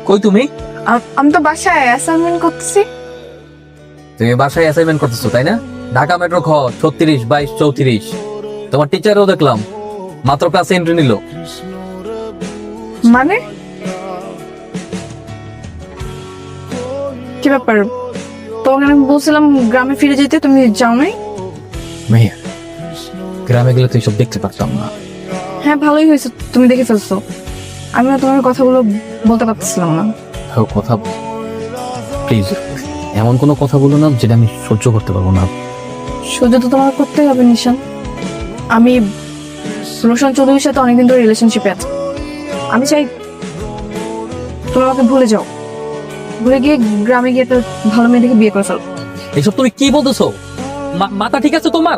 কই তুমি? আমি তো বাসায় অ্যাসাইনমেন্ট করতেছি। তুমি বাসায় অ্যাসাইনমেন্ট করতেছো তাই না? ঢাকা মেট্রো খ 36, 22, 34। তোমার টিচারও দেখলাম মাত্র ক্লাসে এন্ট্রি নিল। মানে কি ব্যাপার? তোমাকে আমি বলছিলাম গ্রামে ফিরে যেতে, তুমি যাও নাই? মেয়ে, গ্রামে গেলে তো এইসব দেখতে পারতাম না। হ্যাঁ, ভালোই হয়েছে তুমি দেখে ফেলছো। আমি না তোমার কথাগুলো বলতে পারতেছিলাম না। কথা প্লিজ এমন কোনো কথা বলো না যেটা আমি সহ্য করতে পারবো না। সহ্য তো তোমার করতেই হবে নিশান। আমি রোশন চৌধুরীর সাথে অনেকদিন ধরে রিলেশনশিপে আছি। আমি চাই তুমি আমাকে ভুলে যাও, ভুলে গিয়ে গ্রামে গিয়ে একটা ভালো মেয়ে দেখে বিয়ে করে ফেলো। এইসব তুমি কি বলতেছো? মাথা ঠিক আছে তোমার?